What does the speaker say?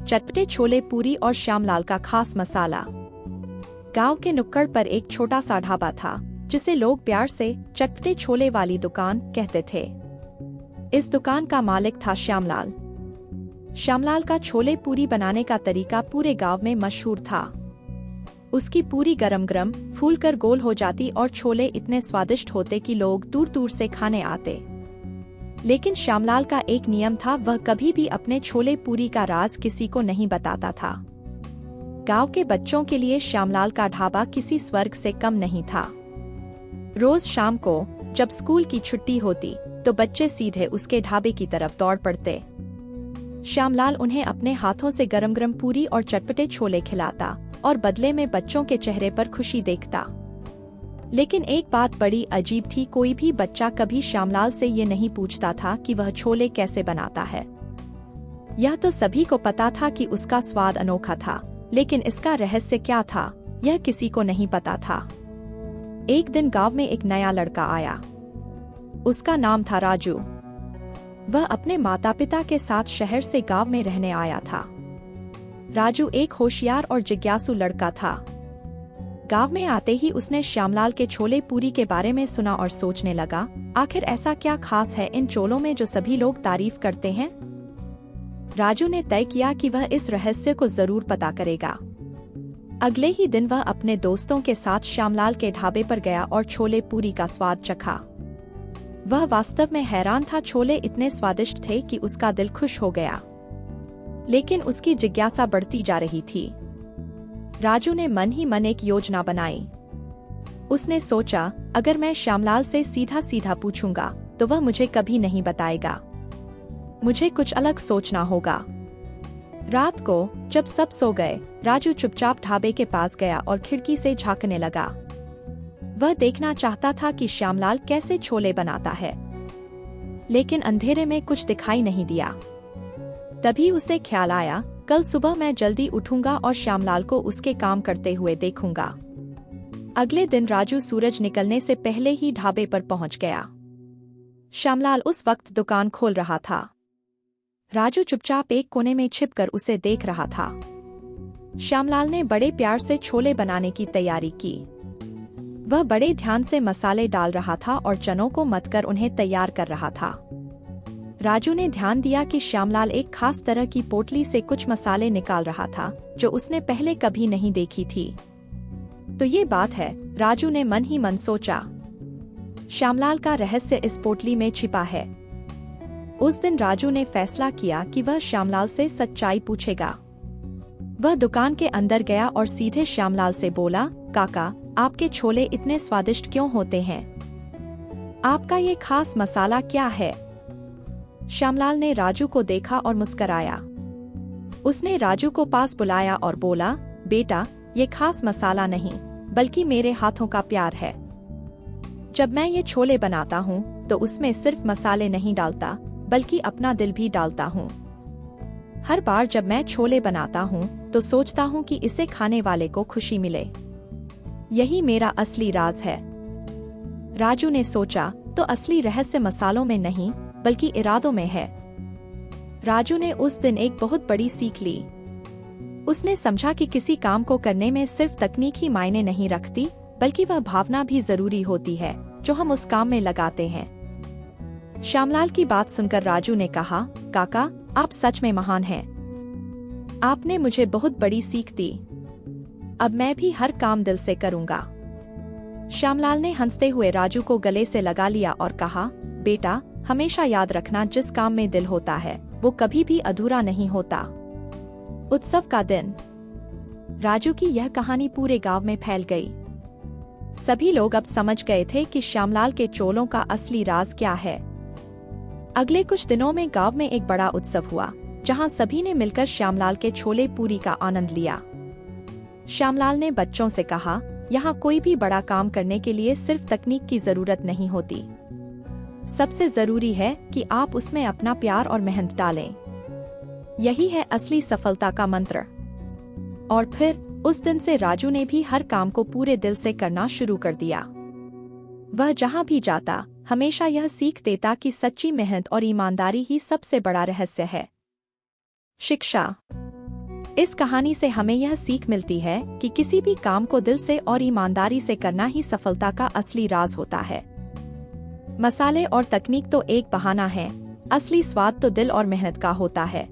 चटपटे छोले पूरी और श्यामलाल का खास मसाला। गांव के नुक्कड़ पर एक छोटा सा ढाबा था जिसे लोग प्यार से चटपटे छोले वाली दुकान कहते थे। इस दुकान का मालिक था श्यामलाल। श्यामलाल का छोले पूरी बनाने का तरीका पूरे गांव में मशहूर था। उसकी पूरी गरम गरम फूलकर गोल हो जाती और छोले इतने स्वादिष्ट होते कि लोग दूर दूर से खाने आते। लेकिन श्यामलाल का एक नियम था, वह कभी भी अपने छोले पूरी का राज किसी को नहीं बताता था। गांव के बच्चों के लिए श्यामलाल का ढाबा किसी स्वर्ग से कम नहीं था। रोज शाम को जब स्कूल की छुट्टी होती तो बच्चे सीधे उसके ढाबे की तरफ दौड़ पड़ते। श्यामलाल उन्हें अपने हाथों से गरम गरम पूरी और चटपटे छोले खिलाता और बदले में बच्चों के चेहरे पर खुशी देखता। लेकिन एक बात बड़ी अजीब थी, कोई भी बच्चा कभी श्यामलाल से ये नहीं पूछता था कि वह छोले कैसे बनाता है। यह तो सभी को पता था कि उसका स्वाद अनोखा था, लेकिन इसका रहस्य क्या था, यह किसी को नहीं पता था। एक दिन गांव में एक नया लड़का आया। उसका नाम था राजू। वह अपने माता पिता के साथ शहर से गांव में रहने आया था। राजू एक होशियार और जिज्ञासु लड़का था। गांव में आते ही उसने श्यामलाल के छोले पूरी के बारे में सुना और सोचने लगा, आखिर ऐसा क्या खास है इन छोलों में जो सभी लोग तारीफ करते हैं। राजू ने तय किया कि वह इस रहस्य को जरूर पता करेगा। अगले ही दिन वह अपने दोस्तों के साथ श्यामलाल के ढाबे पर गया और छोले पूरी का स्वाद चखा। वह वास्तव में हैरान था, छोले इतने स्वादिष्ट थे कि उसका दिल खुश हो गया। लेकिन उसकी जिज्ञासा बढ़ती जा रही थी। राजू ने मन ही मन एक योजना बनाई। उसने सोचा, अगर मैं श्यामलाल से सीधा सीधा पूछूंगा तो वह मुझे कभी नहीं बताएगा। मुझे कुछ अलग सोचना होगा। रात को जब सब सो गए, राजू चुपचाप ढाबे के पास गया और खिड़की से झांकने लगा। वह देखना चाहता था कि श्यामलाल कैसे छोले बनाता है। लेकिन अंधेरे में कुछ दिखाई नहीं दिया। तभी उसे ख्याल आया, कल सुबह मैं जल्दी उठूंगा और श्यामलाल को उसके काम करते हुए देखूंगा। अगले दिन राजू सूरज निकलने से पहले ही ढाबे पर पहुंच गया। श्यामलाल उस वक्त दुकान खोल रहा था। राजू चुपचाप एक कोने में छिपकर उसे देख रहा था। श्यामलाल ने बड़े प्यार से छोले बनाने की तैयारी की। वह बड़े ध्यान से मसाले डाल रहा था और चनों को मतकर उन्हें तैयार कर रहा था। राजू ने ध्यान दिया कि श्यामलाल एक खास तरह की पोटली से कुछ मसाले निकाल रहा था जो उसने पहले कभी नहीं देखी थी। तो ये बात है, राजू ने मन ही मन सोचा। श्यामलाल का रहस्य इस पोटली में छिपा है। उस दिन राजू ने फैसला किया कि वह श्यामलाल से सच्चाई पूछेगा। वह दुकान के अंदर गया और सीधे श्यामलाल से बोला, काका, आपके छोले इतने स्वादिष्ट क्यों होते हैं? आपका ये खास मसाला क्या है? श्यामलाल ने राजू को देखा और मुस्कराया। उसने राजू को पास बुलाया और बोला, बेटा, ये खास मसाला नहीं बल्कि मेरे हाथों का प्यार है। जब मैं ये छोले बनाता हूँ तो उसमें सिर्फ मसाले नहीं डालता बल्कि अपना दिल भी डालता हूँ। हर बार जब मैं छोले बनाता हूँ तो सोचता हूँ कि इसे खाने वाले को खुशी मिले। यही मेरा असली राज है। राजू ने सोचा, तो असली रहस्य मसालों में नहीं बल्कि इरादों में है। राजू ने उस दिन एक बहुत बड़ी सीख ली। उसने समझा कि किसी काम को करने में सिर्फ तकनीक ही मायने नहीं रखती बल्कि वह भावना भी जरूरी होती है जो हम उस काम में लगाते हैं। श्यामलाल की बात सुनकर राजू ने कहा, काका, आप सच में महान हैं। आपने मुझे बहुत बड़ी सीख दी। अब मैं भी हर काम दिल से करूंगा। श्यामलाल ने हंसते हुए राजू को गले से लगा लिया और कहा, बेटा, हमेशा याद रखना, जिस काम में दिल होता है वो कभी भी अधूरा नहीं होता। उत्सव का दिन। राजू की यह कहानी पूरे गांव में फैल गई। सभी लोग अब समझ गए थे कि श्यामलाल के छोलों का असली राज क्या है। अगले कुछ दिनों में गांव में एक बड़ा उत्सव हुआ जहां सभी ने मिलकर श्यामलाल के छोले पूरी का आनंद लिया। श्यामलाल ने बच्चों से कहा, यहाँ कोई भी बड़ा काम करने के लिए सिर्फ तकनीक की जरूरत नहीं होती। सबसे जरूरी है कि आप उसमें अपना प्यार और मेहनत डालें। यही है असली सफलता का मंत्र। और फिर उस दिन से राजू ने भी हर काम को पूरे दिल से करना शुरू कर दिया। वह जहां भी जाता हमेशा यह सीख देता कि सच्ची मेहनत और ईमानदारी ही सबसे बड़ा रहस्य है। शिक्षा। इस कहानी से हमें यह सीख मिलती है कि किसी भी काम को दिल से और ईमानदारी से करना ही सफलता का असली राज होता है। मसाले और तकनीक तो एक बहाना है, असली स्वाद तो दिल और मेहनत का होता है।